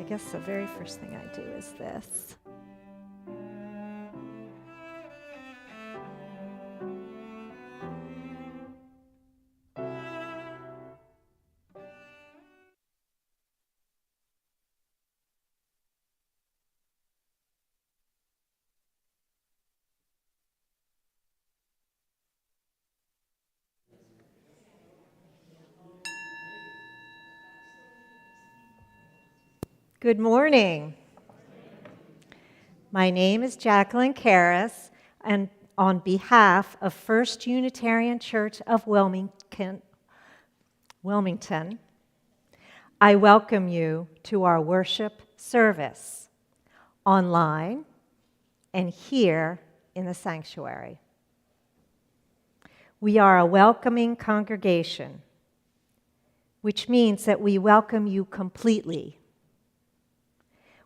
I guess the very first thing I do is this. Good morning. My name is Jacqueline Kairis, and on behalf of First Unitarian Church of Wilmington, I welcome you to our worship service, online and here in the sanctuary. We are a welcoming congregation, which means that we welcome you completely,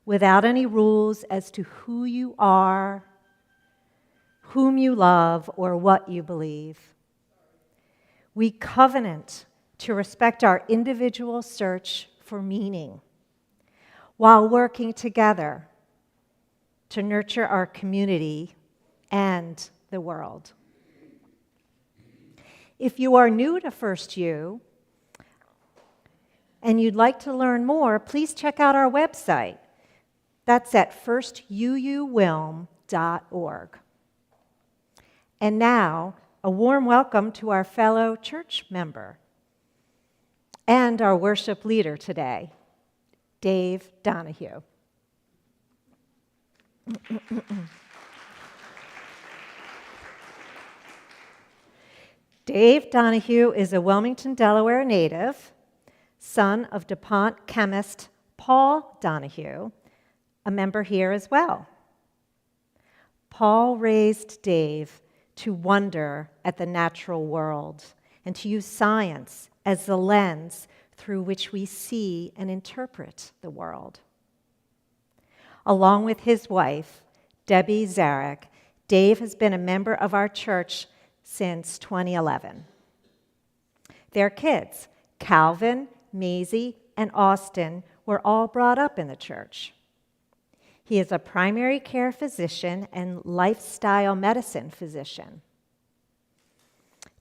without any rules as to who you are, whom you love, or what you believe. We covenant to respect our individual search for meaning while working together to nurture our community and the world. If you are new to First U and you'd like to learn more, please check out our website. That's at firstuuwilm.org. And now, a warm welcome to our fellow church member and our worship leader today, Dave Donohue. Dave Donohue is a Wilmington, Delaware native, son of DuPont chemist Paul Donohue, a member here as well. Paul raised Dave to wonder at the natural world and to use science as the lens through which we see and interpret the world. Along with his wife, Debbie Zarek, Dave has been a member of our church since 2011. Their kids, Calvin, Maisie, and Austin, were all brought up in the church. He is a primary care physician and lifestyle medicine physician.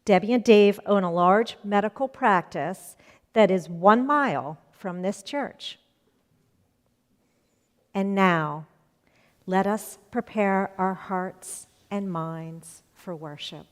Debbie and Dave own a large medical practice that is 1 mile from this church. And now, let us prepare our hearts and minds for worship.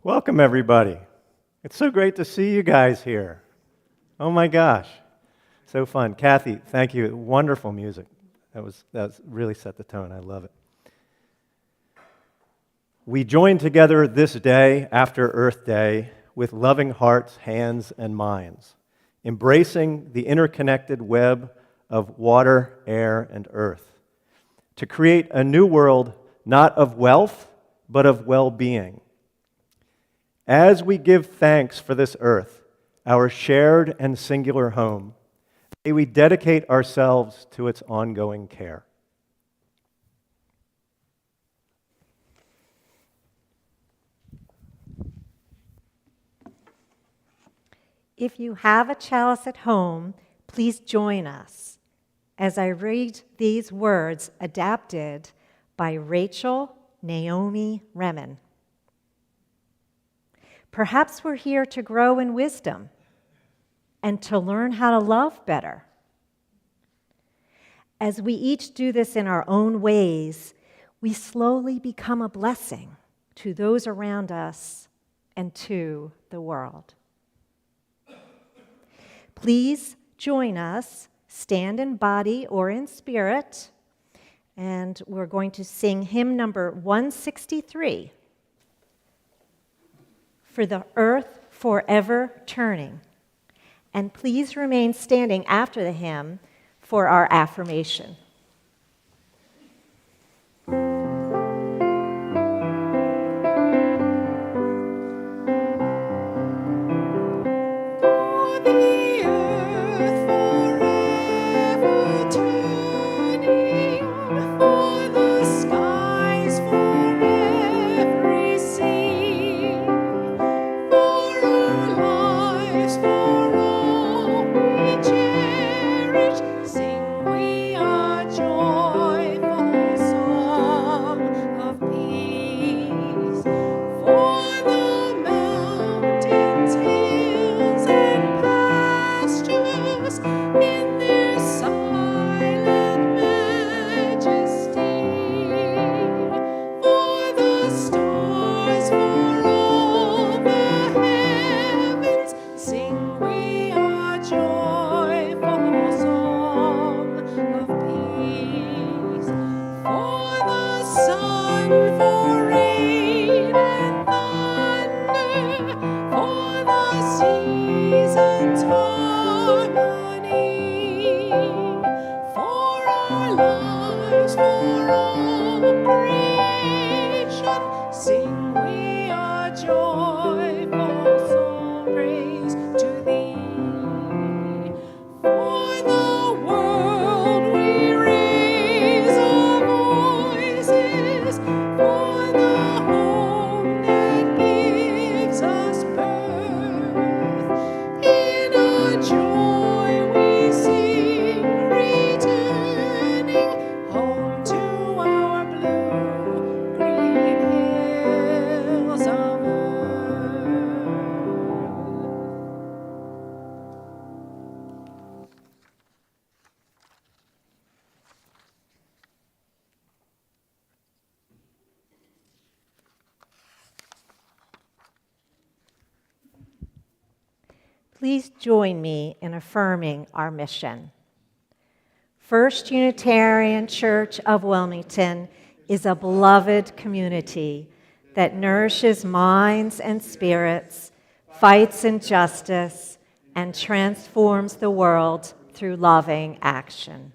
Welcome, everybody. It's so great to see you guys here. Oh my gosh, so fun. Kathy, thank you. Wonderful music. That really set the tone. I love it. We join together this day after Earth Day with loving hearts, hands, and minds, embracing the interconnected web of water, air, and earth, to create a new world not of wealth, but of well-being. As we give thanks for this earth, our shared and singular home, may we dedicate ourselves to its ongoing care. If you have a chalice at home, please join us as I read these words adapted by Rachel Naomi Remen. Perhaps we're here to grow in wisdom and to learn how to love better. As we each do this in our own ways, we slowly become a blessing to those around us and to the world. Please join us, stand in body or in spirit, and we're going to sing hymn number 163, For the Earth Forever Turning. And please remain standing after the hymn for our affirmation. Please join me in affirming our mission. First Unitarian Church of Wilmington is a beloved community that nourishes minds and spirits, fights injustice, and transforms the world through loving action.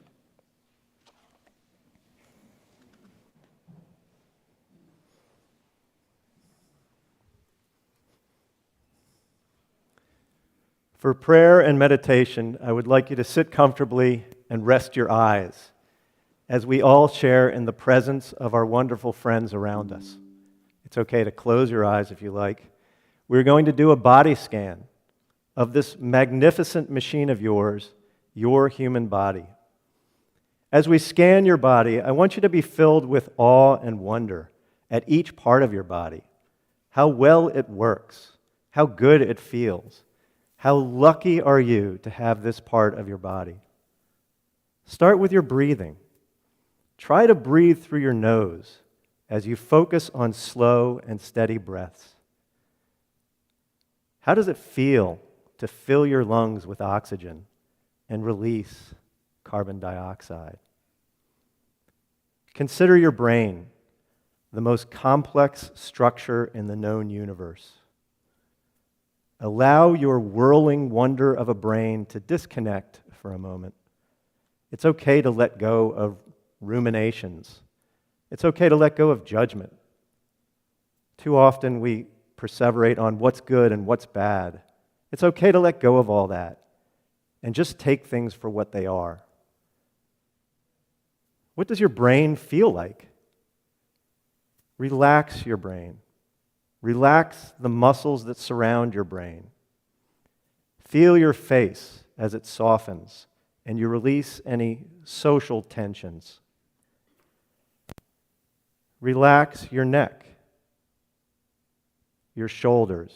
For prayer and meditation, I would like you to sit comfortably and rest your eyes as we all share in the presence of our wonderful friends around us. It's okay to close your eyes if you like. We're going to do a body scan of this magnificent machine of yours, your human body. As we scan your body, I want you to be filled with awe and wonder at each part of your body, how well it works, how good it feels. How lucky are you to have this part of your body? Start with your breathing. Try to breathe through your nose as you focus on slow and steady breaths. How does it feel to fill your lungs with oxygen and release carbon dioxide? Consider your brain, the most complex structure in the known universe. Allow your whirling wonder of a brain to disconnect for a moment. It's okay to let go of ruminations. It's okay to let go of judgment. Too often we perseverate on what's good and what's bad. It's okay to let go of all that and just take things for what they are. What does your brain feel like? Relax your brain. Relax the muscles that surround your brain. Feel your face as it softens and you release any social tensions. Relax your neck, your shoulders,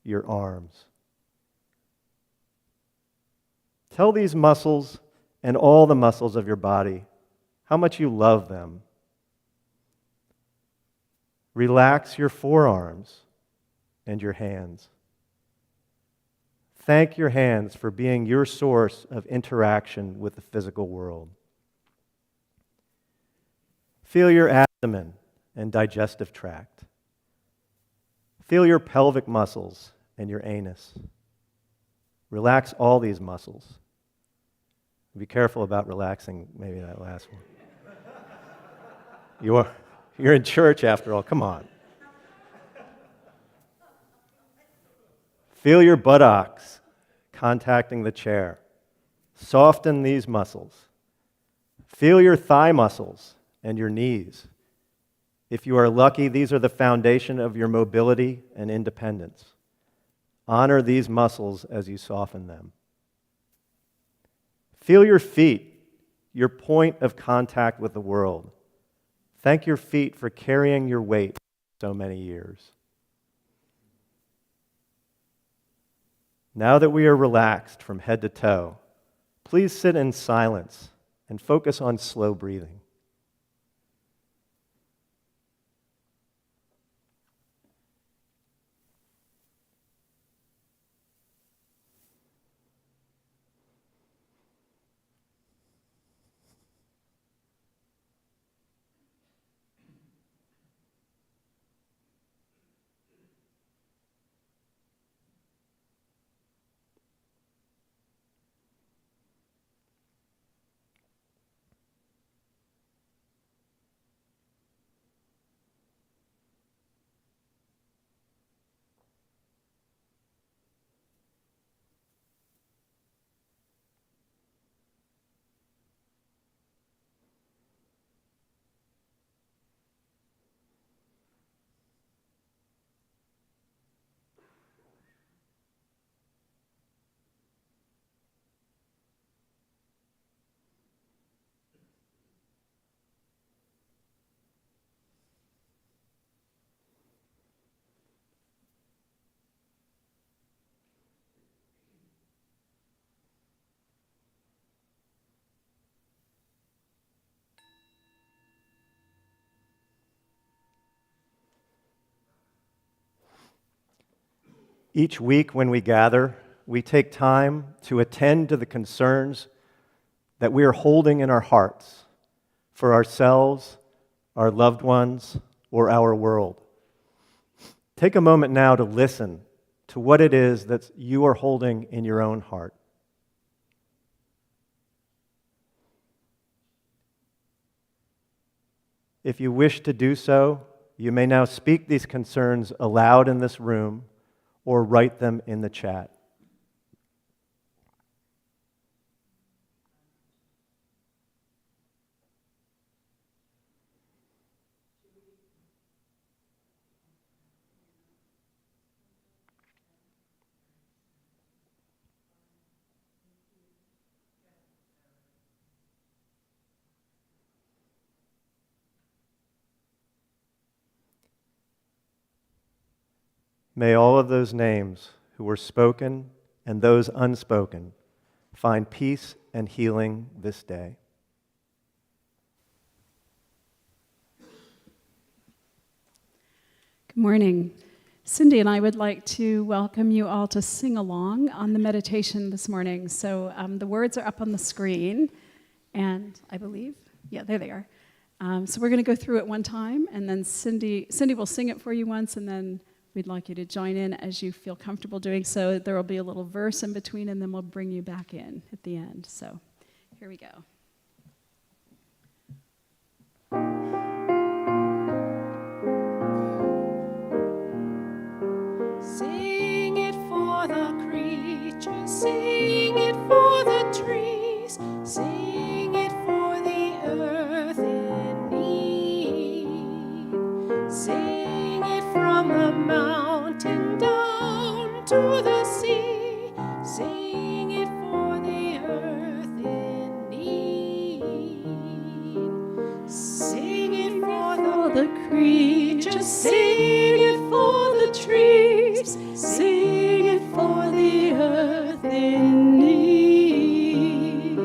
your arms. Tell these muscles and all the muscles of your body, how much you love them. Relax your forearms and your hands. Thank your hands for being your source of interaction with the physical world. Feel your abdomen and digestive tract. Feel your pelvic muscles and your anus. Relax all these muscles. Be careful about relaxing maybe that last one. You're in church after all, come on. Feel your buttocks contacting the chair. Soften these muscles. Feel your thigh muscles and your knees. If you are lucky, these are the foundation of your mobility and independence. Honor these muscles as you soften them. Feel your feet, your point of contact with the world. Thank your feet for carrying your weight so many years. Now that we are relaxed from head to toe, please sit in silence and focus on slow breathing. Each week when we gather, we take time to attend to the concerns that we are holding in our hearts for ourselves, our loved ones, or our world. Take a moment now to listen to what it is that you are holding in your own heart. If you wish to do so, you may now speak these concerns aloud in this room or write them in the chat. May all of those names who were spoken and those unspoken find peace and healing this day. Good morning. Cindy and I would like to welcome you all to sing along on the meditation this morning. So the words are up on the screen, and I believe, yeah, there they are. So we're going to go through it one time, and then Cindy will sing it for you once, and then we'd like you to join in as you feel comfortable doing so. There will be a little verse in between, and then we'll bring you back in at the end. So here we go. Sing it for the creatures, sing it for the trees, sing it for the earth in need. Sing it from the mountain down to the sea, sing it for the earth in need. Sing it for the creatures, sing it for the trees, sing it for the earth in need.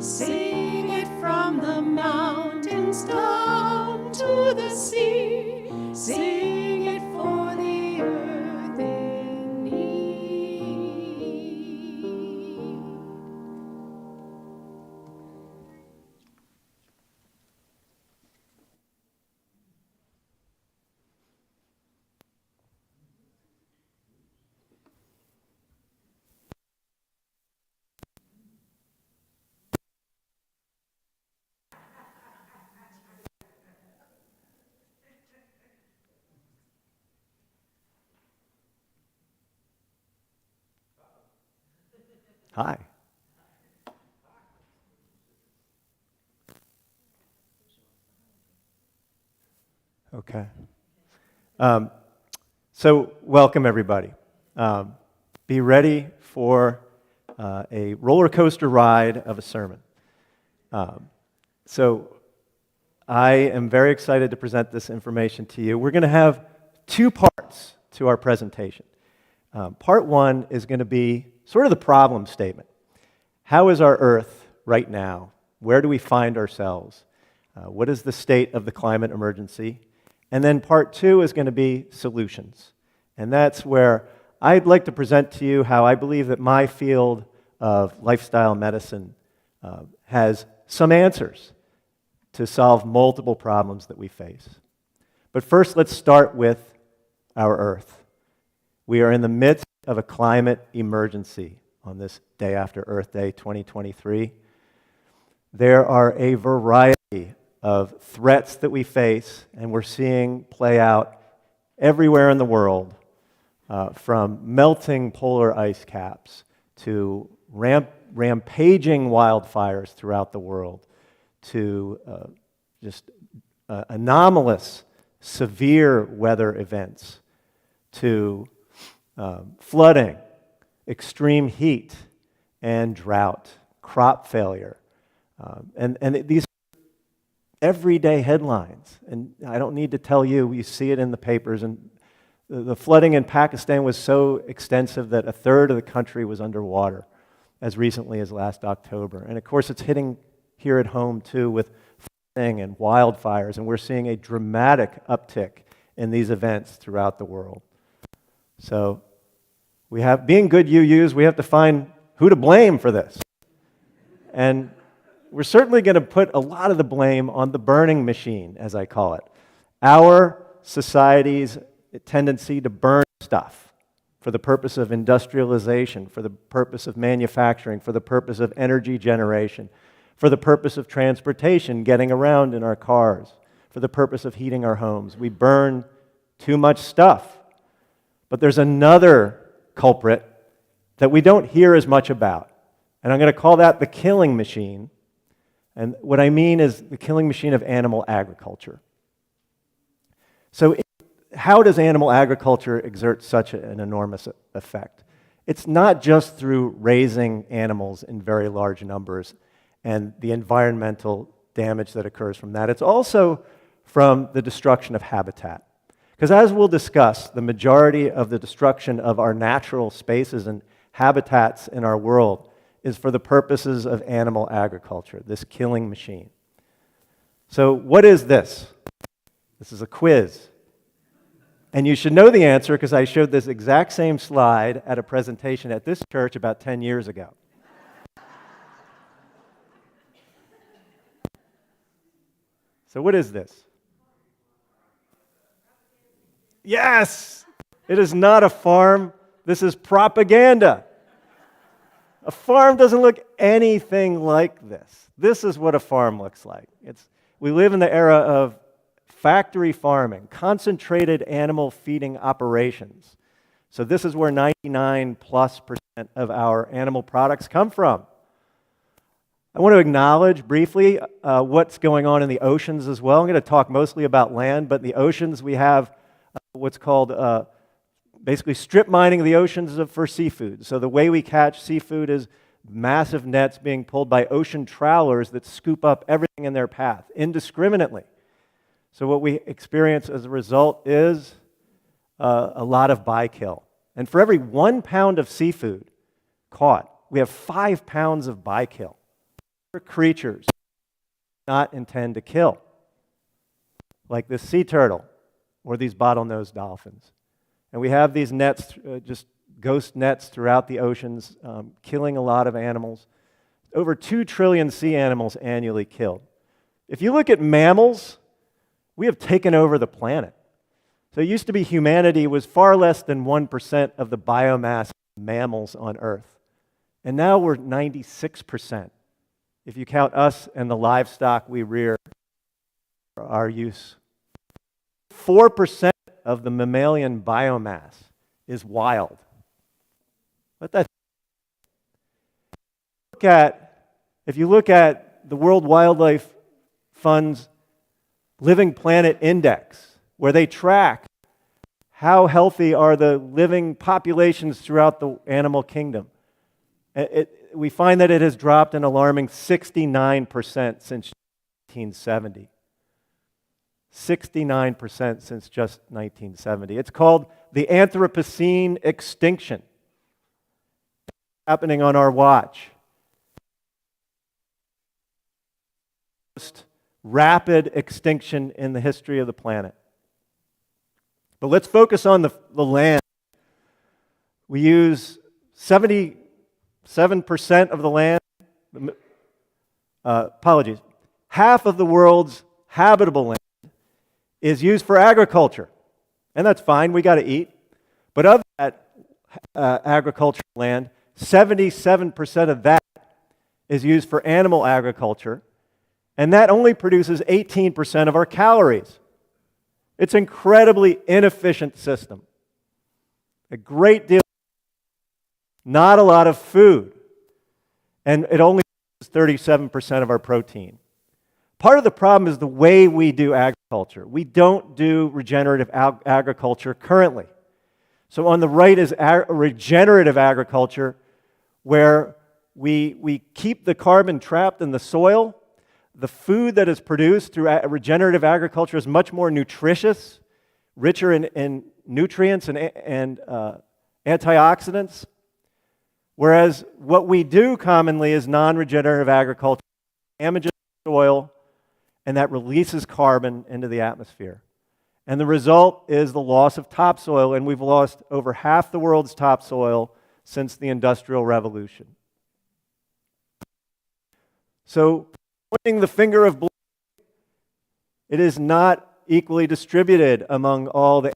Sing it from the mountains down to the sea. Sing it for the earth in need. Hi. Okay. So welcome everybody. Be ready for a roller coaster ride of a sermon. So I am very excited to present this information to you. We're going to have two parts to our presentation. Part one is going to be sort of the problem statement. How is our Earth right now? Where do we find ourselves? What is the state of the climate emergency? And then part two is going to be solutions. And that's where I'd like to present to you how I believe that my field of lifestyle medicine has some answers to solve multiple problems that we face. But first, let's start with our Earth. We are in the midst of a climate emergency on this day after Earth Day 2023. There are a variety of threats that we face, and we're seeing play out everywhere in the world, from melting polar ice caps to rampaging wildfires throughout the world to just anomalous, severe weather events, to flooding, extreme heat, and drought, crop failure. And these everyday headlines, and I don't need to tell you, you see it in the papers, and the flooding in Pakistan was so extensive that a third of the country was underwater as recently as last October. And of course, it's hitting here at home too with flooding and wildfires, and we're seeing a dramatic uptick in these events throughout the world. So we have, being good UUs, we have to find who to blame for this. And we're certainly going to put a lot of the blame on the burning machine, as I call it. Our society's tendency to burn stuff for the purpose of industrialization, for the purpose of manufacturing, for the purpose of energy generation, for the purpose of transportation, getting around in our cars, for the purpose of heating our homes. We burn too much stuff. But there's another culprit that we don't hear as much about. And I'm going to call that the killing machine. And what I mean is the killing machine of animal agriculture. So how does animal agriculture exert such an enormous effect? It's not just through raising animals in very large numbers and the environmental damage that occurs from that. It's also from the destruction of habitat. Because as we'll discuss, the majority of the destruction of our natural spaces and habitats in our world is for the purposes of animal agriculture, this killing machine. So what is this? This is a quiz. And you should know the answer because I showed this exact same slide at a presentation at this church about 10 years ago. So what is this? Yes! It is not a farm. This is propaganda. A farm doesn't look anything like this. This is what a farm looks like. We live in the era of factory farming, concentrated animal feeding operations. So this is where 99+% of our animal products come from. I want to acknowledge briefly what's going on in the oceans as well. I'm going to talk mostly about land, but in the oceans we have what's called basically strip mining of the oceans for seafood. So the way we catch seafood is massive nets being pulled by ocean trawlers that scoop up everything in their path indiscriminately. So what we experience as a result is a lot of bykill. And for every 1 pound of seafood caught, we have 5 pounds of bykill. creatures not intend to kill, like this sea turtle or these bottlenose dolphins. And we have these nets, just ghost nets throughout the oceans, killing a lot of animals. Over 2 trillion sea animals annually killed. If you look at mammals, we have taken over the planet. So it used to be humanity was far less than 1% of the biomass of mammals on Earth. And now we're 96%, if you count us and the livestock we rear for our use. 4% of the mammalian biomass is wild. Let that if you look at the World Wildlife Fund's Living Planet Index, where they track how healthy are the living populations throughout the animal kingdom, we find that it has dropped an alarming 69% since 1970. 69% since just 1970. It's called the Anthropocene extinction. Happening on our watch. Most rapid extinction in the history of the planet. But let's focus on the land. We use 77% of the land, half of the world's habitable land is used for agriculture. And that's fine, we got to eat. But of that agricultural land, 77% of that is used for animal agriculture, and that only produces 18% of our calories. It's an incredibly inefficient system. A great deal, not a lot of food, and it only produces 37% of our protein. Part of the problem is the way we do agriculture. We don't do regenerative agriculture currently. So on the right is regenerative agriculture, where we keep the carbon trapped in the soil. The food that is produced through regenerative agriculture is much more nutritious, richer in nutrients and antioxidants. Whereas what we do commonly is non-regenerative agriculture, damages the soil, and that releases carbon into the atmosphere. And the result is the loss of topsoil, and we've lost over half the world's topsoil since the Industrial Revolution. So, pointing the finger of blame, it is not equally distributed among all the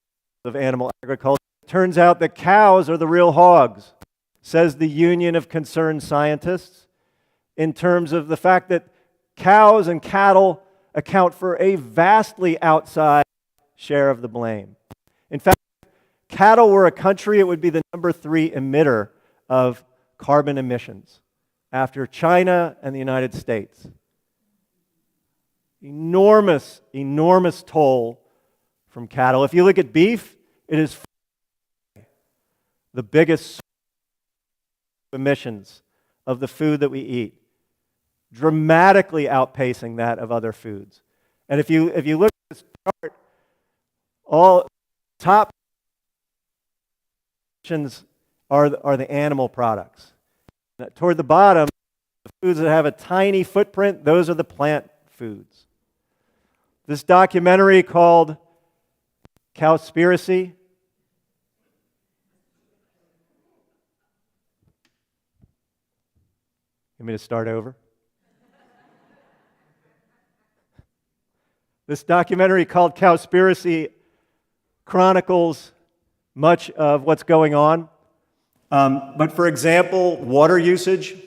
of animal agriculture. It turns out that cows are the real hogs, says the Union of Concerned Scientists, in terms of the fact that cows and cattle account for a vastly outsized share of the blame. In fact, if cattle were a country, it would be the number 3 emitter of carbon emissions after China and the United States. Enormous, enormous toll from cattle. If you look at beef, it is the biggest emissions of the food that we eat, dramatically outpacing that of other foods. And if you look at this chart, all top emissions are the animal products. Toward the bottom, the foods that have a tiny footprint, those are the plant foods. This documentary called Cowspiracy. You want me to start over? This documentary called Cowspiracy chronicles much of what's going on. But for example, water usage.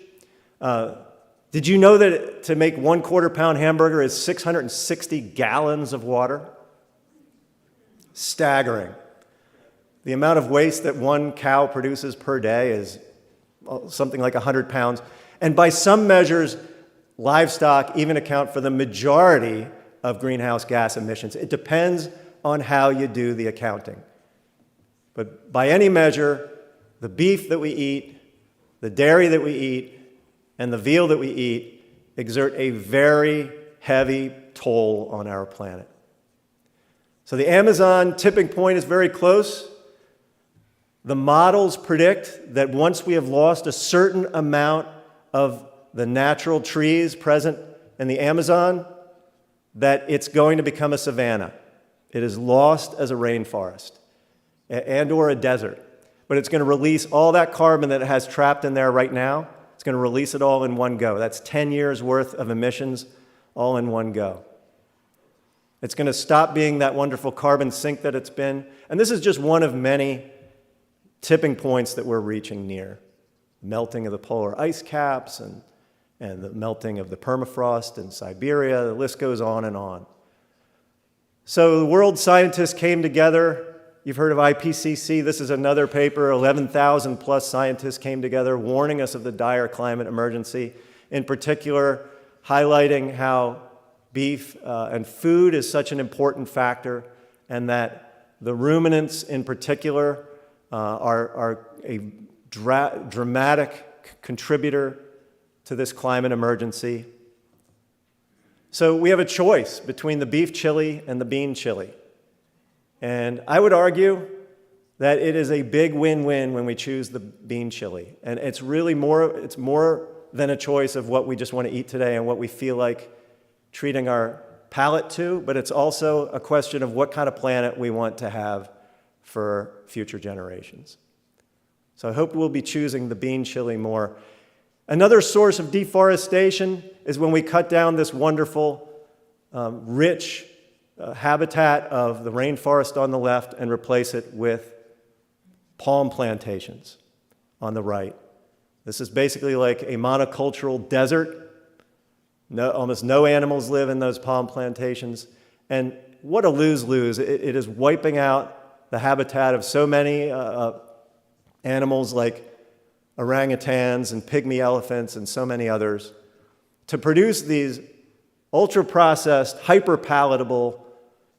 Did you know that to make 1/4 pound hamburger is 660 gallons of water? Staggering. The amount of waste that one cow produces per day is something like 100 pounds. And by some measures, livestock even account for the majority of greenhouse gas emissions. It depends on how you do the accounting. But by any measure, the beef that we eat, the dairy that we eat, and the veal that we eat exert a very heavy toll on our planet. So the Amazon tipping point is very close. The models predict that once we have lost a certain amount of the natural trees present in the Amazon that it's going to become a savanna. It is lost as a rainforest and or a desert. But it's going to release all that carbon that it has trapped in there right now. It's going to release it all in one go. That's 10 years worth of emissions all in one go. It's going to stop being that wonderful carbon sink that it's been. And this is just one of many tipping points that we're reaching near. Melting of the polar ice caps and the melting of the permafrost in Siberia. The list goes on and on. So the world scientists came together. You've heard of IPCC. This is another paper. 11,000 plus scientists came together warning us of the dire climate emergency, in particular highlighting how beef and food is such an important factor, and that the ruminants in particular are a dramatic contributor to this climate emergency. So we have a choice between the beef chili and the bean chili. And I would argue that it is a big win-win when we choose the bean chili. And it's really more than a choice of what we just want to eat today and what we feel like treating our palate to, but it's also a question of what kind of planet we want to have for future generations. So I hope we'll be choosing the bean chili more. Another source of deforestation is when we cut down this wonderful, rich habitat of the rainforest on the left and replace it with palm plantations on the right. This is basically like a monocultural desert. Almost no animals live in those palm plantations. And what a lose-lose. It is wiping out the habitat of so many animals like orangutans and pygmy elephants and so many others to produce these ultra-processed, hyper-palatable,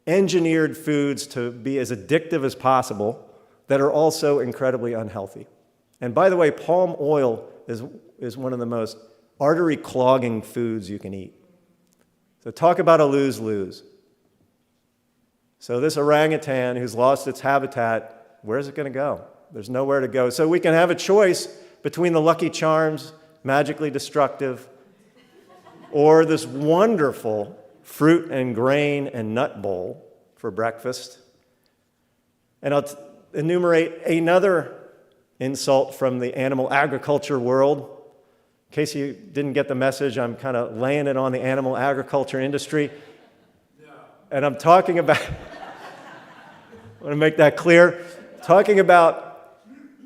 engineered foods to be as addictive as possible that are also incredibly unhealthy. And by the way, palm oil is one of the most artery-clogging foods you can eat. So talk about a lose-lose. So this orangutan who's lost its habitat, where's it going to go? There's nowhere to go. So we can have a choice between the Lucky Charms, magically destructive, or this wonderful fruit and grain and nut bowl for breakfast. And I'll enumerate another insult from the animal agriculture world. In case you didn't get the message, I'm kind of laying it on the animal agriculture industry. And I'm talking about, I want to make that clear, talking about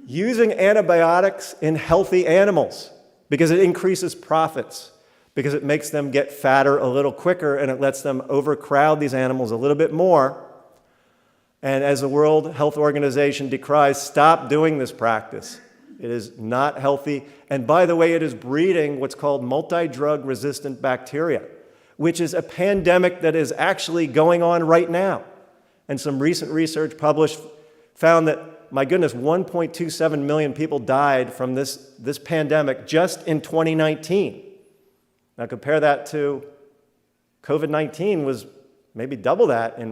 using antibiotics in healthy animals because it increases profits, because it makes them get fatter a little quicker and it lets them overcrowd these animals a little bit more. And as the World Health Organization decries, stop doing this practice. It is not healthy. And by the way, it is breeding what's called multi-drug resistant bacteria, which is a pandemic that is actually going on right now. And some recent research published found that, my goodness, 1.27 million people died from this pandemic just in 2019. Now compare that to COVID-19 was maybe double that in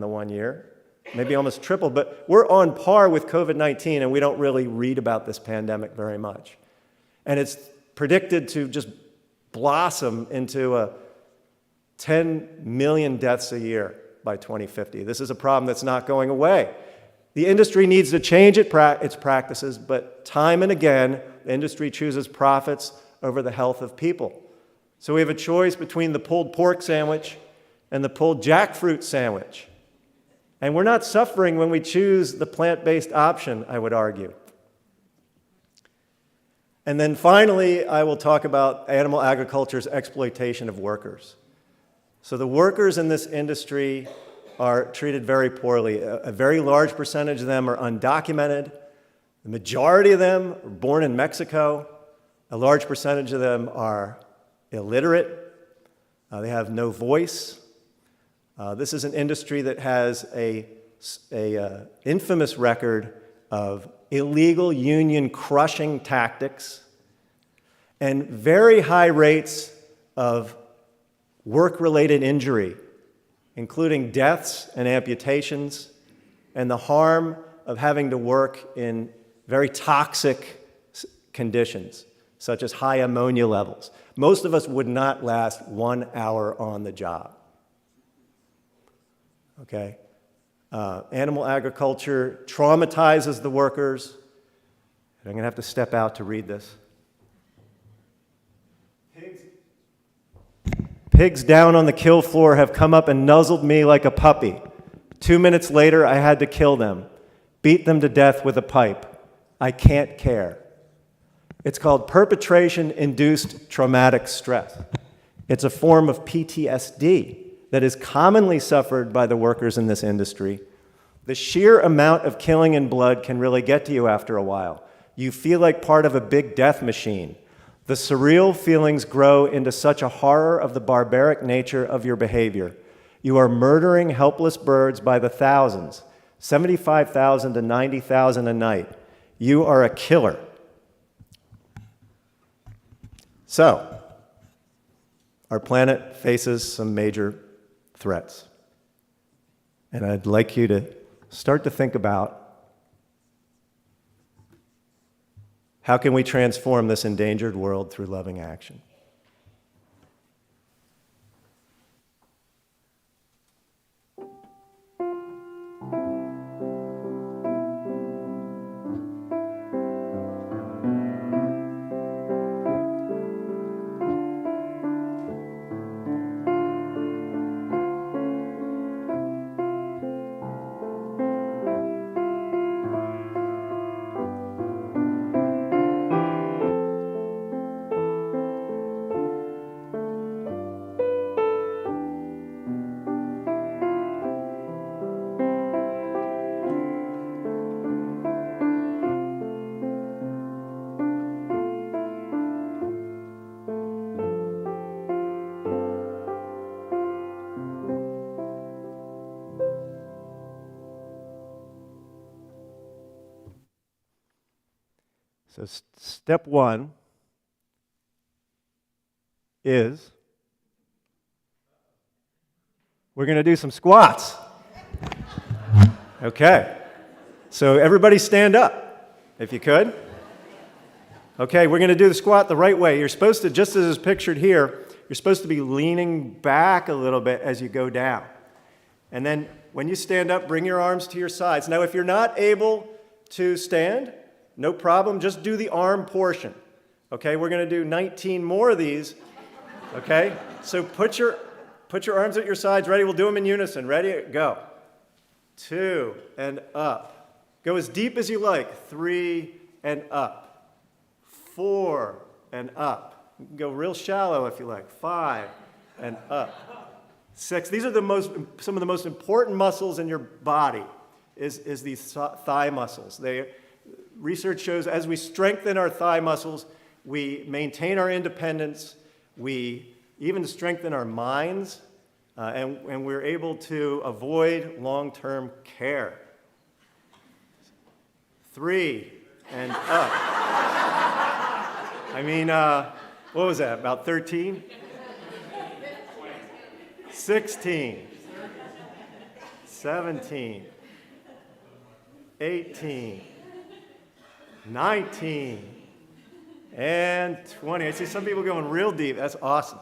the 1 year, maybe almost triple, but we're on par with COVID-19 and we don't really read about this pandemic very much. And it's predicted to just blossom into 10 million deaths a year by 2050. This is a problem that's not going away. The industry needs to change its practices, but time and again, the industry chooses profits over the health of people. So we have a choice between the pulled pork sandwich and the pulled jackfruit sandwich. And we're not suffering when we choose the plant-based option, I would argue. And then finally, I will talk about animal agriculture's exploitation of workers. So the workers in this industry are treated very poorly. A very large percentage of them are undocumented. The majority of them are born in Mexico. A large percentage of them are illiterate. They have no voice. This is an industry that has a infamous record of illegal union crushing tactics and very high rates of work-related injury, including deaths and amputations, and the harm of having to work in very toxic conditions. such as high ammonia levels. Most of us would not last 1 hour on the job. Okay? Animal agriculture traumatizes the workers. And I'm going to have to step out to read this. Pigs down on the kill floor have come up and nuzzled me like a puppy. 2 minutes later, I had to kill them, beat them to death with a pipe. I can't care. It's called perpetration-induced traumatic stress. It's a form of PTSD that is commonly suffered by the workers in this industry. The sheer amount of killing and blood can really get to you after a while. You feel like part of a big death machine. The surreal feelings grow into such a horror of the barbaric nature of your behavior. You are murdering helpless birds by the thousands, 75,000 to 90,000 a night. You are a killer. So, our planet faces some major threats. And I'd like you to start to think about, how can we transform this endangered world through loving action? So step one is we're going to do some squats. Okay. So everybody stand up, if you could. Okay, we're going to do the squat the right way. You're supposed to, just as is pictured here, you're supposed to be leaning back a little bit as you go down. And then when you stand up, bring your arms to your sides. Now, if you're not able to stand, no problem, just do the arm portion. Okay, we're going to do 19 more of these. Okay, so put your arms at your sides. Ready? We'll do them in unison. Ready? Go. 2 and up. Go as deep as you like. 3 and up. 4 and up. You can go real shallow if you like. 5 and up. 6. These are some of the most important muscles in your body. Is these thigh muscles. Research shows as we strengthen our thigh muscles, we maintain our independence, we even strengthen our minds, and we're able to avoid long-term care. 3 and up. I mean, what was that, about 13? 16. 17. 18. 19 and 20. I see some people going real deep. That's awesome.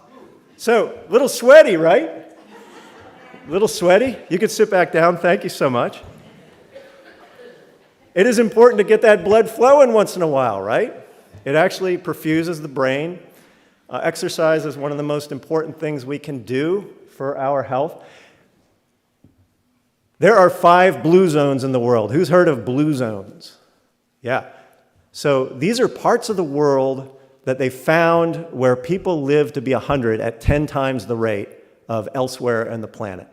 So, a little sweaty, right? A little sweaty. You can sit back down. Thank you so much. It is important to get that blood flowing once in a while, right? It actually perfuses the brain. Exercise is one of the most important things we can do for our health. There are 5 blue zones in the world. Who's heard of blue zones? Yeah. So these are parts of the world that they found where people live to be 100 at 10 times the rate of elsewhere on the planet.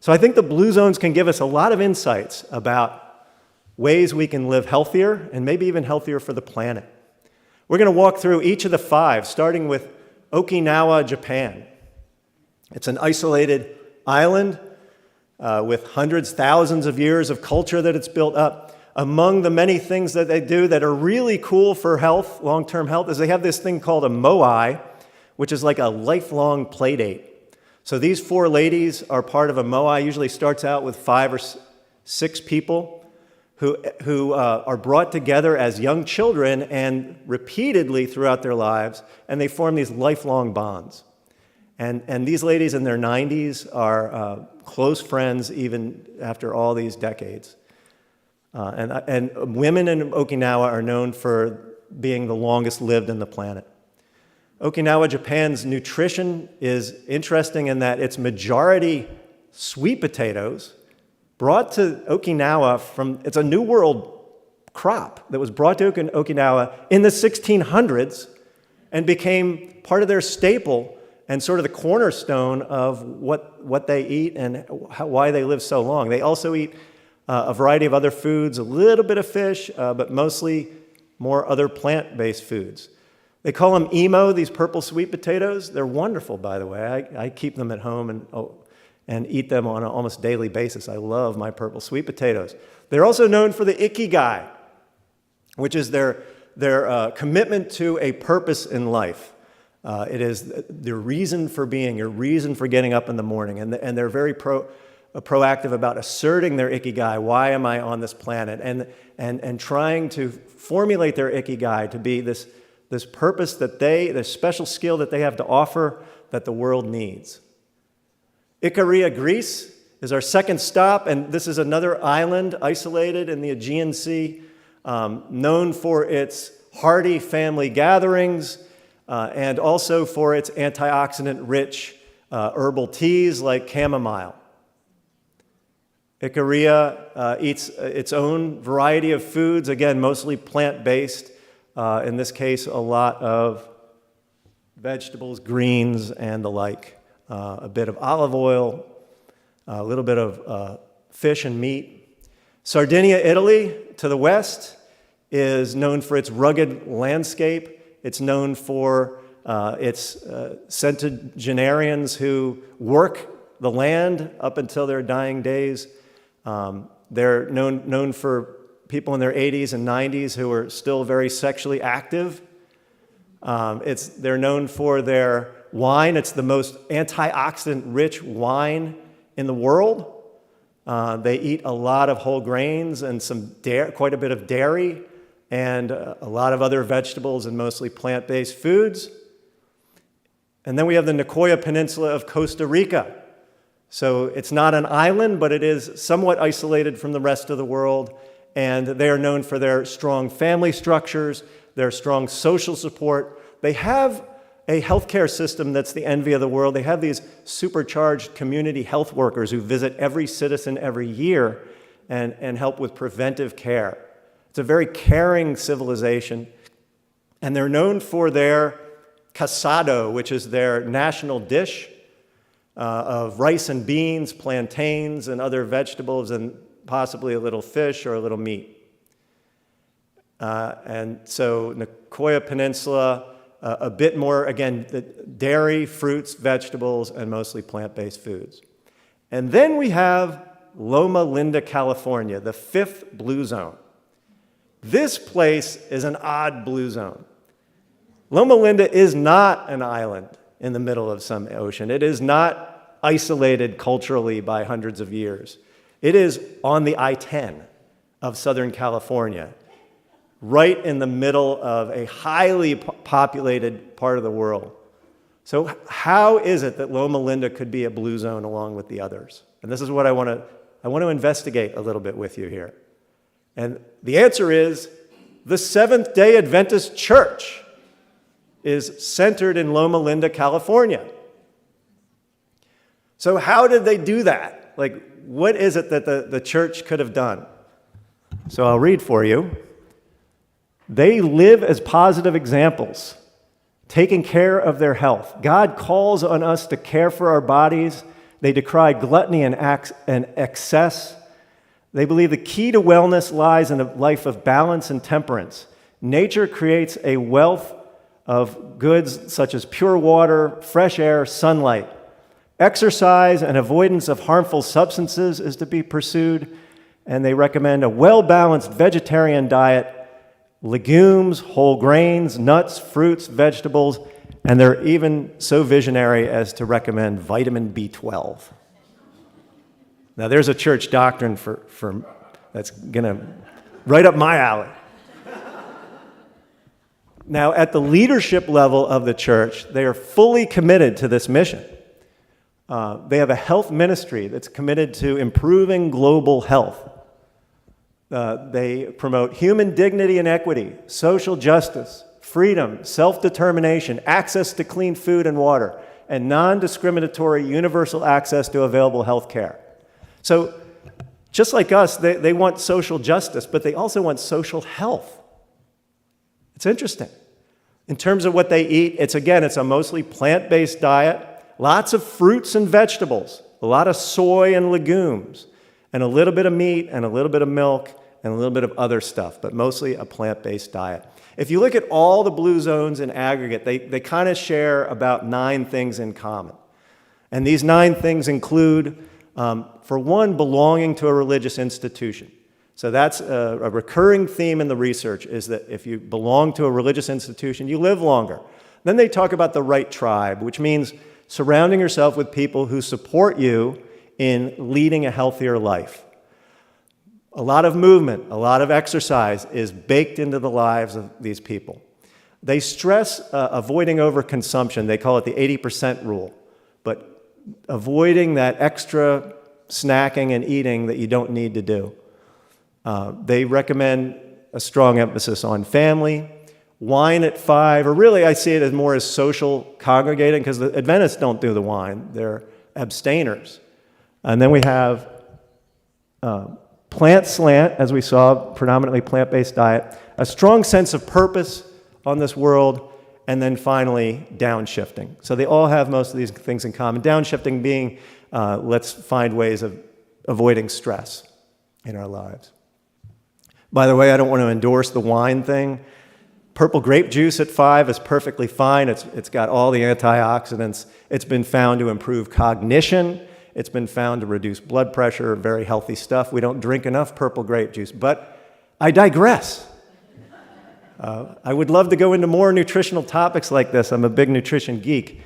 So I think the blue zones can give us a lot of insights about ways we can live healthier and maybe even healthier for the planet. We're going to walk through each of the 5, starting with Okinawa, Japan. It's an isolated island with hundreds, thousands of years of culture that it's built up. Among the many things that they do that are really cool for health, long-term health, is they have this thing called a moai, which is like a lifelong play date. So these 4 ladies are part of a moai. Usually starts out with 5 or 6 people who are brought together as young children and repeatedly throughout their lives, and they form these lifelong bonds. And these ladies in their 90s are close friends even after all these decades. And women in Okinawa are known for being the longest lived in the planet. Okinawa, Japan's nutrition is interesting in that it's majority sweet potatoes brought to Okinawa it's a New World crop that was brought to Okinawa in the 1600s and became part of their staple and sort of the cornerstone of what they eat and why they live so long. They also eat a variety of other foods, a little bit of fish, but mostly more other plant-based foods. They call them emo, these purple sweet potatoes. They're wonderful, by the way. I keep them at home and eat them on an almost daily basis. I love my purple sweet potatoes. They're also known for the ikigai, which is their commitment to a purpose in life. It is their reason for being, your reason for getting up in the morning. And they're very proactive about asserting their ikigai. Why am I on this planet? And trying to formulate their ikigai to be this purpose this special skill that they have to offer that the world needs. Ikaria, Greece, is our second stop, and this is another island isolated in the Aegean Sea, known for its hearty family gatherings and also for its antioxidant-rich herbal teas like chamomile. Ikaria eats its own variety of foods, again, mostly plant-based. In this case, a lot of vegetables, greens, and the like. A bit of olive oil, a little bit of fish and meat. Sardinia, Italy, to the west, is known for its rugged landscape. It's known for its centenarians who work the land up until their dying days. They're known for people in their 80s and 90s who are still very sexually active. They're known for their wine. It's the most antioxidant-rich wine in the world. They eat a lot of whole grains and quite a bit of dairy and a lot of other vegetables and mostly plant-based foods. And then we have the Nicoya Peninsula of Costa Rica. So it's not an island, but it is somewhat isolated from the rest of the world. And they are known for their strong family structures, their strong social support. They have a healthcare system that's the envy of the world. They have these supercharged community health workers who visit every citizen every year and help with preventive care. It's a very caring civilization. And they're known for their casado, which is their national dish of rice and beans, plantains, and other vegetables, and possibly a little fish or a little meat. And so Nicoya Peninsula, a bit more, again, dairy, fruits, vegetables, and mostly plant-based foods. And then we have Loma Linda, California, the fifth blue zone. This place is an odd blue zone. Loma Linda is not an island in the middle of some ocean. It is not isolated culturally by hundreds of years. It is on the I-10 of Southern California, right in the middle of a highly populated part of the world. So how is it that Loma Linda could be a blue zone along with the others? And this is what I want to investigate a little bit with you here. And the answer is the Seventh-day Adventist Church is centered in Loma Linda, California. So how did they do that? Like, what is it that the church could have done? So I'll read for you. They live as positive examples, taking care of their health. God calls on us to care for our bodies. They decry gluttony and excess. They believe the key to wellness lies in a life of balance and temperance. Nature creates a wealth of goods such as pure water, fresh air, sunlight. Exercise and avoidance of harmful substances is to be pursued, and they recommend a well-balanced vegetarian diet, legumes, whole grains, nuts, fruits, vegetables, and they're even so visionary as to recommend vitamin B12. Now, there's a church doctrine for That's right up my alley. Now, at the leadership level of the church, they are fully committed to this mission. They have a health ministry that's committed to improving global health. They promote human dignity and equity, social justice, freedom, self-determination, access to clean food and water, and non-discriminatory universal access to available health care. So, just like us, they want social justice, but they also want social health. It's interesting. In terms of what they eat, it's a mostly plant-based diet, lots of fruits and vegetables, a lot of soy and legumes, and a little bit of meat and a little bit of milk and a little bit of other stuff, but mostly a plant-based diet. If you look at all the blue zones in aggregate, they kind of share about 9 things in common. And these 9 things include, for one, belonging to a religious institution. So that's a recurring theme in the research, is that if you belong to a religious institution, you live longer. Then they talk about the right tribe, which means surrounding yourself with people who support you in leading a healthier life. A lot of movement, a lot of exercise is baked into the lives of these people. They stress avoiding overconsumption. They call it the 80% rule, but avoiding that extra snacking and eating that you don't need to do. They recommend a strong emphasis on family, wine at 5, or really I see it as more as social congregating, because the Adventists don't do the wine. They're abstainers. And then we have plant slant, as we saw, predominantly plant-based diet, a strong sense of purpose on this world, and then finally downshifting. So they all have most of these things in common. Downshifting being, let's find ways of avoiding stress in our lives. By the way, I don't want to endorse the wine thing. Purple grape juice at 5 is perfectly fine. It's got all the antioxidants. It's been found to improve cognition. It's been found to reduce blood pressure, very healthy stuff. We don't drink enough purple grape juice, but I digress. I would love to go into more nutritional topics like this. I'm a big nutrition geek,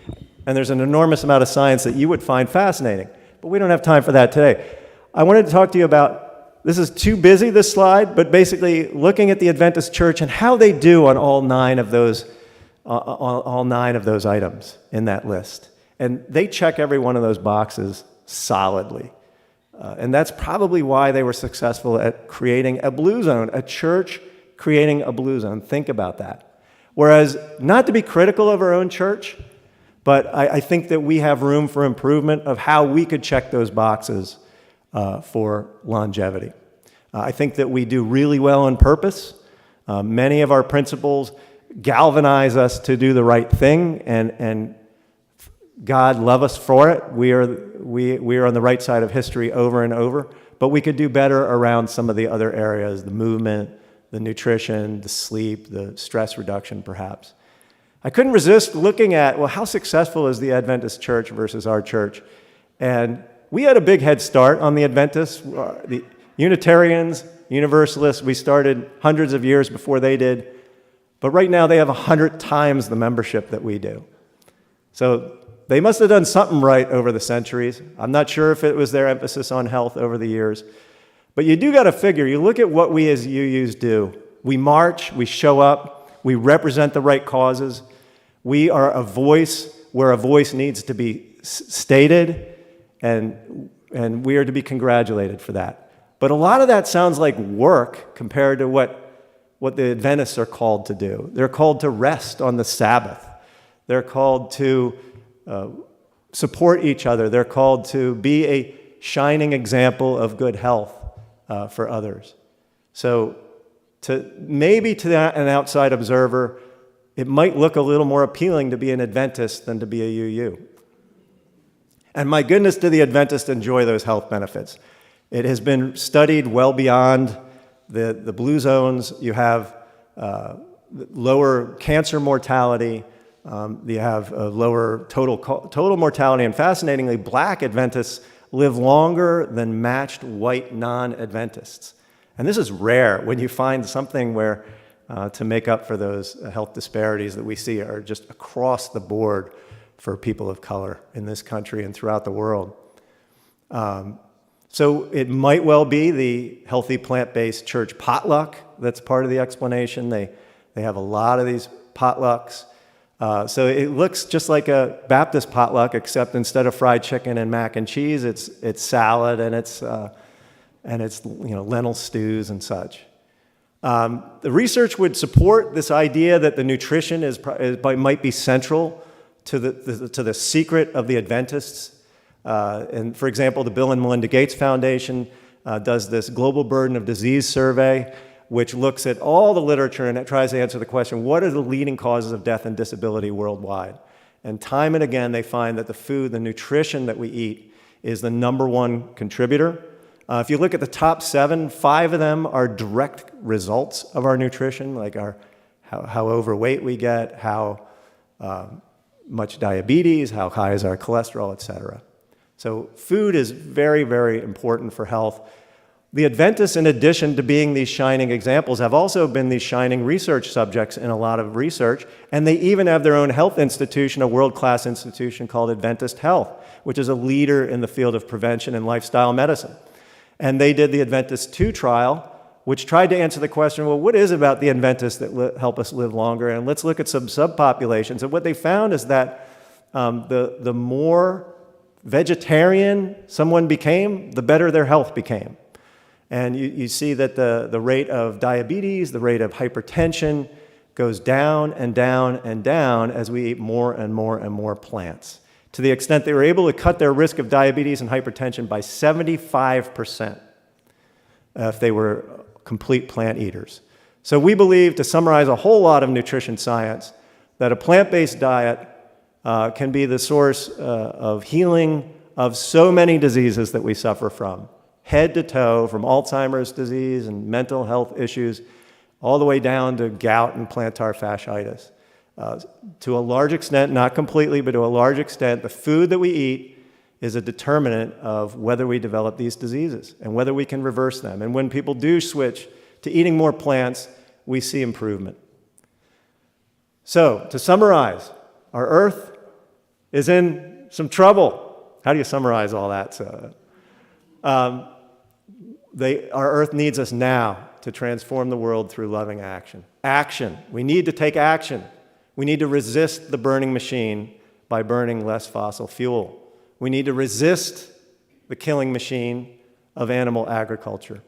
and there's an enormous amount of science that you would find fascinating, but we don't have time for that today. I wanted to talk to you about, this is too busy, this slide, but basically looking at the Adventist Church and how they do on all 9 of those items in that list. And they check every one of those boxes solidly. And that's probably why they were successful at creating a blue zone, a church creating a blue zone. Think about that. Whereas, not to be critical of our own church, but I think that we have room for improvement of how we could check those boxes for longevity. I think that we do really well on purpose. Many of our principles galvanize us to do the right thing, and God love us for it. We are on the right side of history over and over, but we could do better around some of the other areas, the movement, the nutrition, the sleep, the stress reduction, perhaps. I couldn't resist looking at, well, how successful is the Adventist church versus our church? And we had a big head start on the Adventists. The Unitarians, Universalists, we started hundreds of years before they did. But right now they have 100 times the membership that we do. So they must have done something right over the centuries. I'm not sure if it was their emphasis on health over the years. But you do got to figure, you look at what we as UUs do. We march, we show up, we represent the right causes. We are a voice where a voice needs to be stated, and we are to be congratulated for that. But a lot of that sounds like work compared to what the Adventists are called to do. They're called to rest on the Sabbath. They're called to support each other. They're called to be a shining example of good health for others. So to an outside observer, it might look a little more appealing to be an Adventist than to be a UU. And my goodness, do the Adventists enjoy those health benefits. It has been studied well beyond the blue zones. You have lower cancer mortality. You have a lower total mortality. And fascinatingly, black Adventists live longer than matched white non-Adventists. And this is rare when you find something where to make up for those health disparities that we see are just across the board for people of color in this country and throughout the world. So it might well be the healthy plant-based church potluck that's part of the explanation. They have a lot of these potlucks. So it looks just like a Baptist potluck, except instead of fried chicken and mac and cheese, it's salad and it's lentil stews and such. The research would support this idea that the nutrition might be central to the secret of the Adventists. And for example, the Bill and Melinda Gates Foundation does this global burden of disease survey, which looks at all the literature and it tries to answer the question, what are the leading causes of death and disability worldwide? And time and again, they find that the food, the nutrition that we eat is the number one contributor. If you look at the top 7, 5 of them are direct results of our nutrition, like how overweight we get, how much diabetes, how high is our cholesterol, etc. So food is very, very important for health. The Adventists, in addition to being these shining examples, have also been these shining research subjects in a lot of research, and they even have their own health institution, a world-class institution called Adventist Health, which is a leader in the field of prevention and lifestyle medicine. And they did the Adventist II trial, which tried to answer the question, well, what is it about the Adventists that help us live longer? And let's look at some subpopulations. And what they found is that the more vegetarian someone became, the better their health became. And you see that the rate of diabetes, the rate of hypertension goes down and down and down as we eat more and more and more plants, to the extent they were able to cut their risk of diabetes and hypertension by 75% if they were complete plant eaters. So we believe, to summarize a whole lot of nutrition science, that a plant-based diet can be the source of healing of so many diseases that we suffer from, head to toe, from Alzheimer's disease and mental health issues, all the way down to gout and plantar fasciitis. To a large extent, not completely, but to a large extent, the food that we eat is a determinant of whether we develop these diseases and whether we can reverse them. And when people do switch to eating more plants, we see improvement. So, to summarize, our Earth is in some trouble. How do you summarize all that? Our Earth needs us now to transform the world through loving action. Action. We need to take action. We need to resist the burning machine by burning less fossil fuel. We need to resist the killing machine of animal agriculture.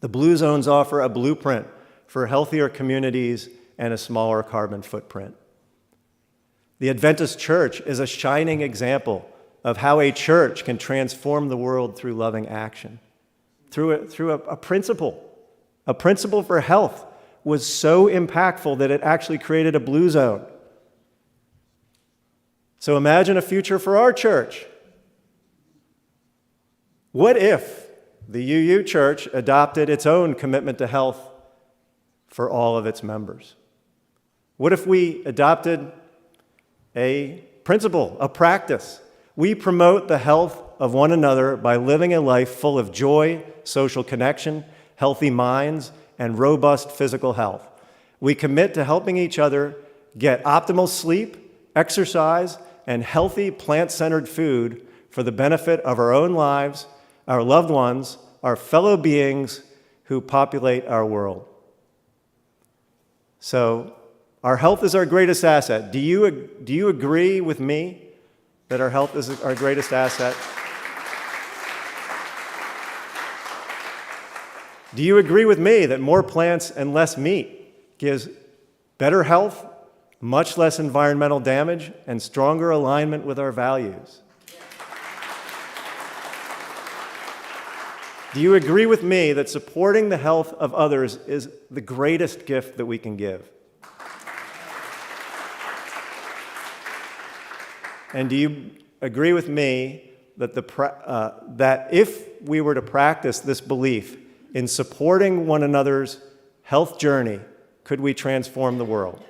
The Blue Zones offer a blueprint for healthier communities and a smaller carbon footprint. The Adventist Church is a shining example of how a church can transform the world through loving action. Through a principle. A principle for health was so impactful that it actually created a blue zone. So imagine a future for our church. What if the UU Church adopted its own commitment to health for all of its members? What if we adopted a principle, a practice? We promote the health of one another by living a life full of joy, social connection, healthy minds, and robust physical health. We commit to helping each other get optimal sleep, exercise, and healthy plant-centered food for the benefit of our own lives, our loved ones, our fellow beings who populate our world. So, our health is our greatest asset. Do you agree with me that our health is our greatest asset? Do you agree with me that more plants and less meat gives better health, much less environmental damage, and stronger alignment with our values? Do you agree with me that supporting the health of others is the greatest gift that we can give? And do you agree with me that that if we were to practice this belief in supporting one another's health journey, could we transform the world?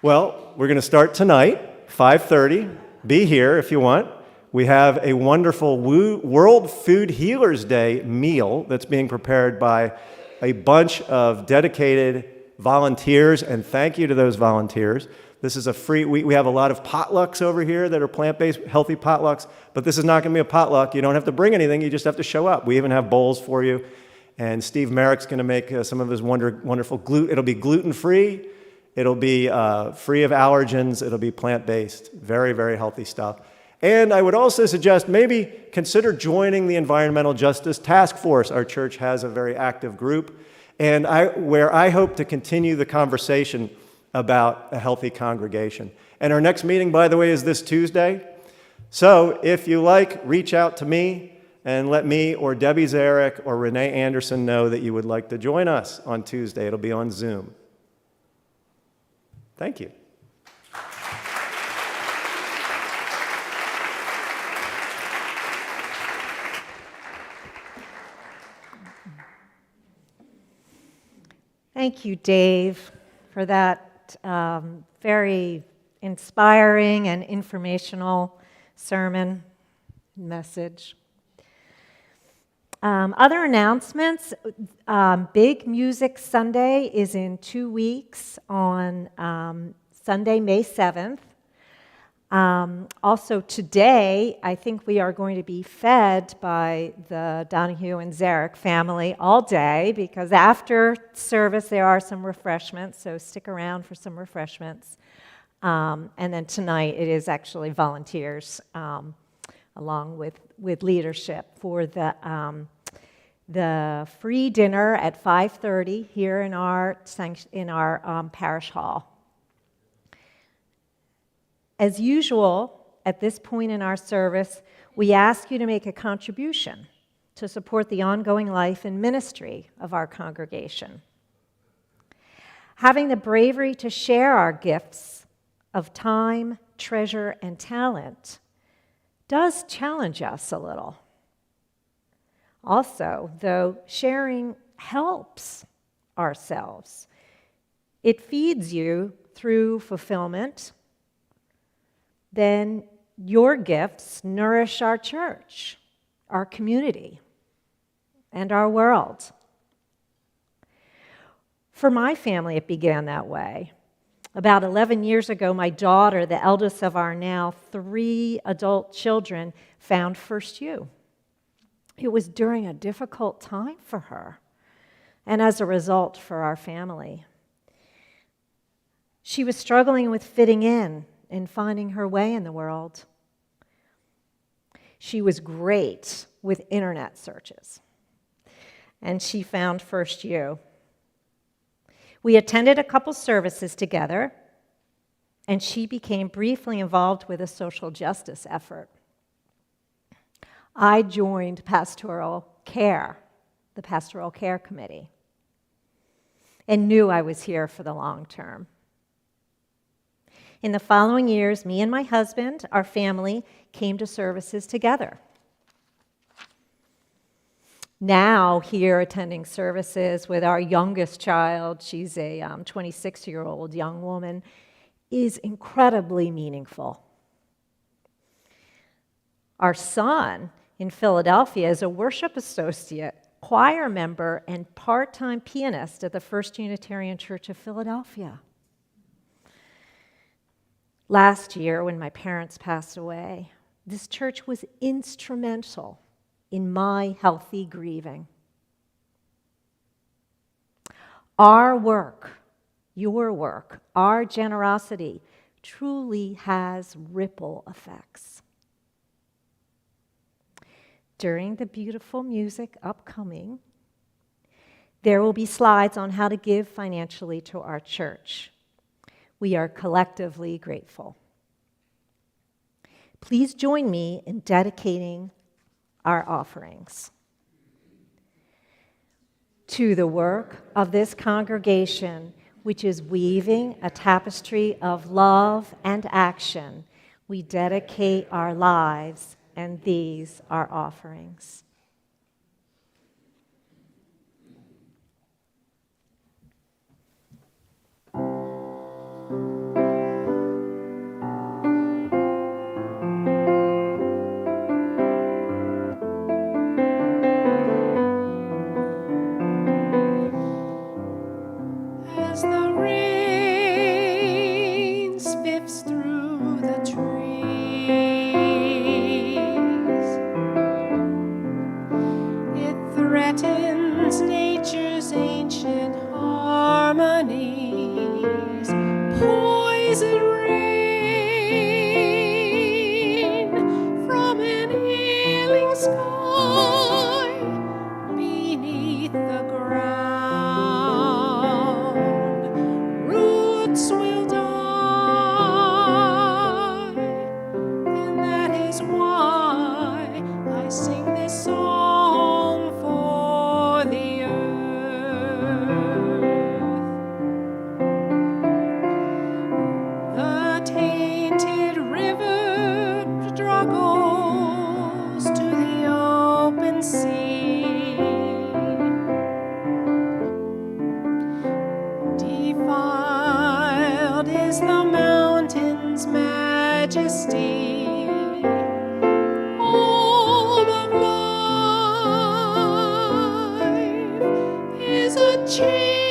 Well, we're going to start tonight, 5:30. Be here if you want. We have a wonderful World Food Healers Day meal that's being prepared by a bunch of dedicated volunteers, and thank you to those volunteers. This is a free, we have a lot of potlucks over here that are plant-based, healthy potlucks, but this is not going to be a potluck. You don't have to bring anything, you just have to show up. We even have bowls for you, and Steve Merrick's going to make some of his wonderful it'll be gluten-free, it'll be free of allergens, it'll be plant-based, very, very healthy stuff. And I would also suggest maybe consider joining the Environmental Justice Task Force. Our church has a very active group, and where I hope to continue the conversation about a healthy congregation. And our next meeting, by the way, is this Tuesday. So if you like, reach out to me and let me or Debbie Zarek or Renee Anderson know that you would like to join us on Tuesday. It'll be on Zoom. Thank you. Thank you, Dave, for that very inspiring and informational sermon message. Other announcements, Big Music Sunday is in 2 weeks on Sunday, May 7th. Also today, I think we are going to be fed by the Donohue and Zarek family all day, because after service there are some refreshments, so stick around for some refreshments. And then tonight it is actually volunteers along with leadership for the free dinner at 5:30 here in our parish hall. As usual, at this point in our service, we ask you to make a contribution to support the ongoing life and ministry of our congregation. Having the bravery to share our gifts of time, treasure, and talent does challenge us a little. Also, though sharing helps ourselves, it feeds you through fulfillment. Then your gifts nourish our church, our community, and our world. For my family, it began that way. About 11 years ago, my daughter, the eldest of our now 3 adult children, found First U. It was during a difficult time for her, and as a result, for our family. She was struggling with fitting in and finding her way in the world. She was great with internet searches, and she found First U. We attended a couple services together, and she became briefly involved with a social justice effort. I joined pastoral care, the pastoral care committee, and knew I was here for the long term. In the following years, me and my husband, our family, came to services together. Now, here attending services with our youngest child, she's a 26-year-old young woman, is incredibly meaningful. Our son in Philadelphia is a worship associate, choir member, and part-time pianist at the First Unitarian Church of Philadelphia. Last year, when my parents passed away, this church was instrumental in my healthy grieving. Our work, your work, our generosity truly has ripple effects. During the beautiful music upcoming, there will be slides on how to give financially to our church. We are collectively grateful. Please join me in dedicating our offerings to the work of this congregation, which is weaving a tapestry of love and action. We dedicate our lives, and these are offerings. As the poison rain from an ailing sky beneath the ground. Roots will die, and that is why I sing this song for the earth. The tainted river struggles to the open sea. Defiled is the mountain's majesty. All of life is a chain.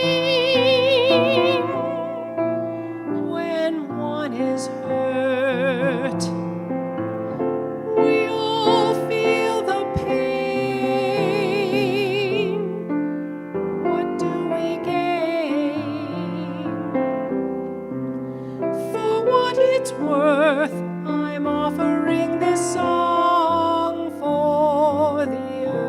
When one is hurt, we all feel the pain. What do we gain? For what it's worth, I'm offering this song for the earth.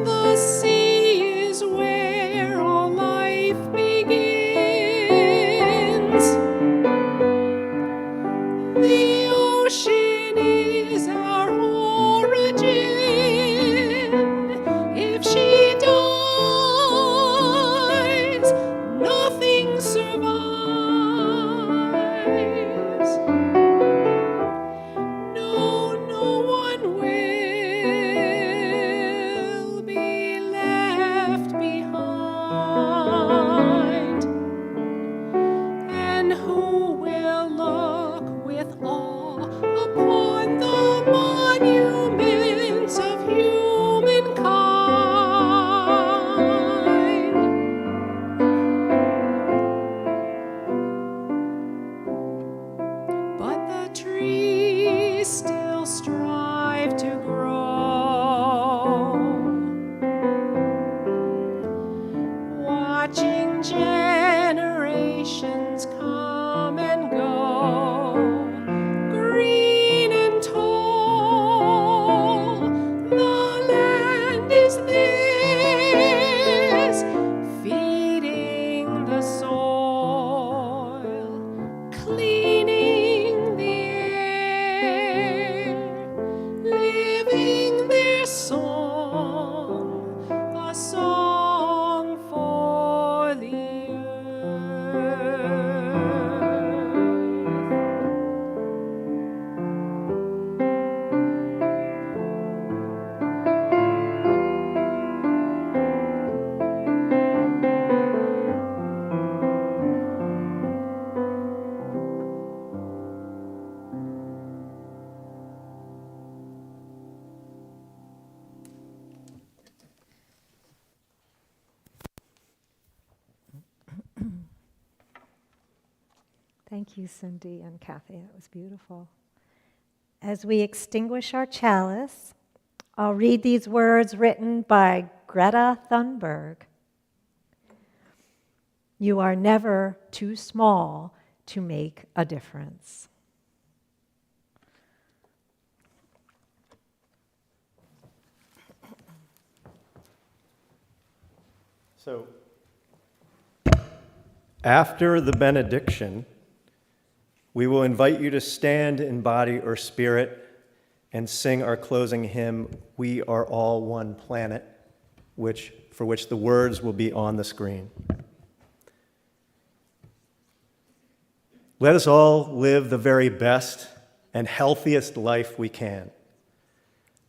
The sea is where all life begins. The ocean is our origin. If she dies, nothing survives. No one will be left behind. And who will look with awe upon the monuments of humankind? But the trees still strive to grow, watching generations come and go, green and tall. The land is theirs, feeding the soil, cleaning the air, living their song, a song for the earth. Thank you, Cindy and Kathy. That was beautiful. As we extinguish our chalice, I'll read these words written by Greta Thunberg. You are never too small to make a difference. So, after the benediction, we will invite you to stand in body or spirit and sing our closing hymn, We Are All One Planet, for which the words will be on the screen. Let us all live the very best and healthiest life we can.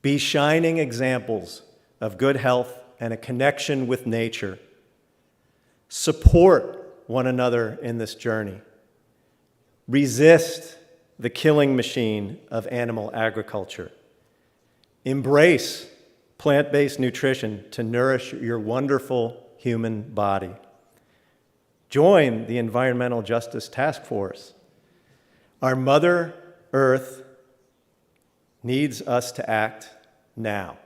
Be shining examples of good health and a connection with nature. Support one another in this journey. Resist the killing machine of animal agriculture. Embrace plant-based nutrition to nourish your wonderful human body. Join the Environmental Justice Task Force. Our Mother Earth needs us to act now.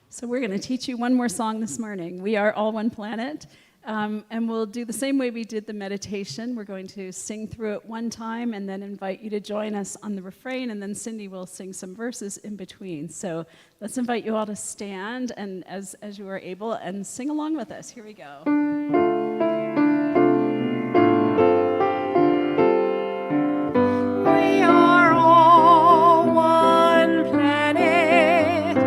So we're going to teach you one more song this morning. We are all one planet, and we'll do the same way we did the meditation. We're going to sing through it one time and then invite you to join us on the refrain, and then Cindy will sing some verses in between. So let's invite you all to stand and as you are able and sing along with us. Here we go. We are all one planet,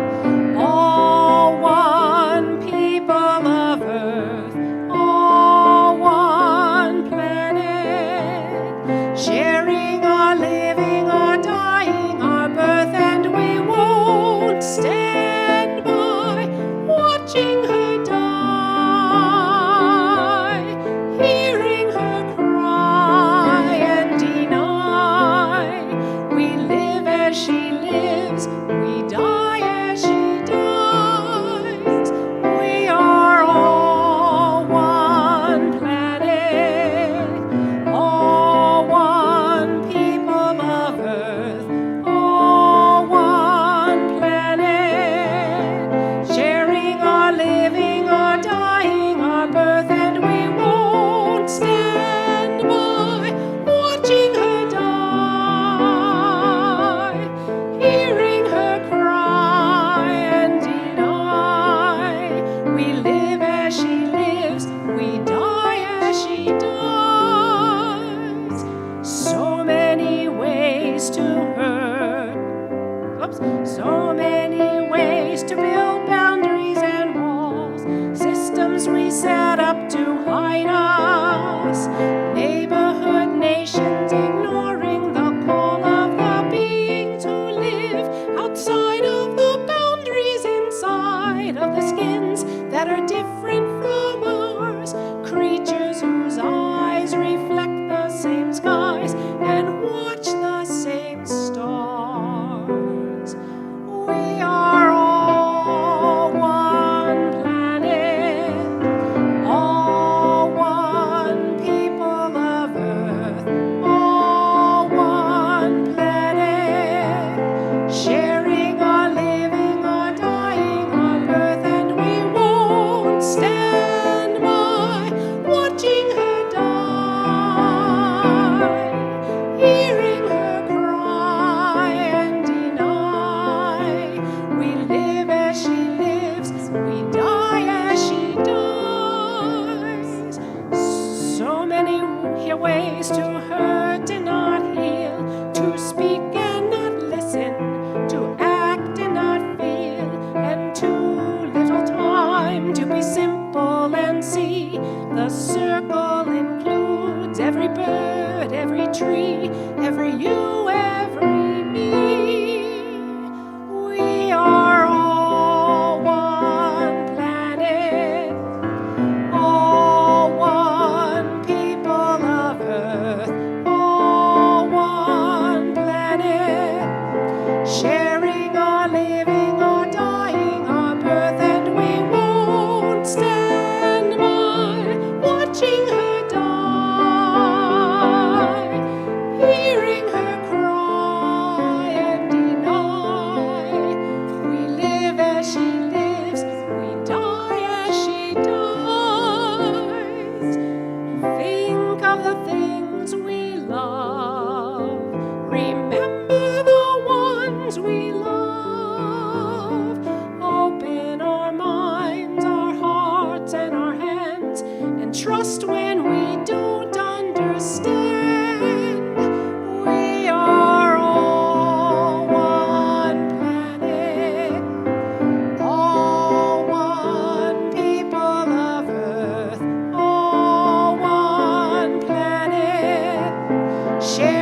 all one people of earth, all one planet, sharing our living, our dying, our birth, and we won't stand by watching her die, hearing her cry and deny. We live as she lives, we die as she dies. We are all one planet, all one people of earth, all one planet, sharing our living, our dying, our birth, and we won't stand by watching her die, hearing her cry and deny. We live as she lives, we die as she dies. So many ways to hurt. So many ways to build boundaries and walls, systems we set up to hide us, neighborhood nations ignoring the call of the being to live outside of the boundaries, inside of the skins that are different from ours, creatures whose eyes reflect the same skies and watch the same stars. We are all one planet, all one people of earth, all one planet, sharing our living, our dying, our birth, and we won't stand by watching her die, hearing her cry and deny. We live as she lives, we die as she dies. So many ways to hurt and not heal, to speak and not listen, to act and not feel, and too little time to be simple and see. The circle includes every bird, every tree, every you, every me. We are all one planet, all one people of earth, all one planet, sharing our living, our dying, our birth, and we won't stand by watching her die, hearing her cry and deny. We live as she lives, we die as she dies. Think of the things we love, remember the ones we love. Open our minds, our hearts, and our hands, and trust when we don't understand. We are all one planet, all one people of earth, all one planet, share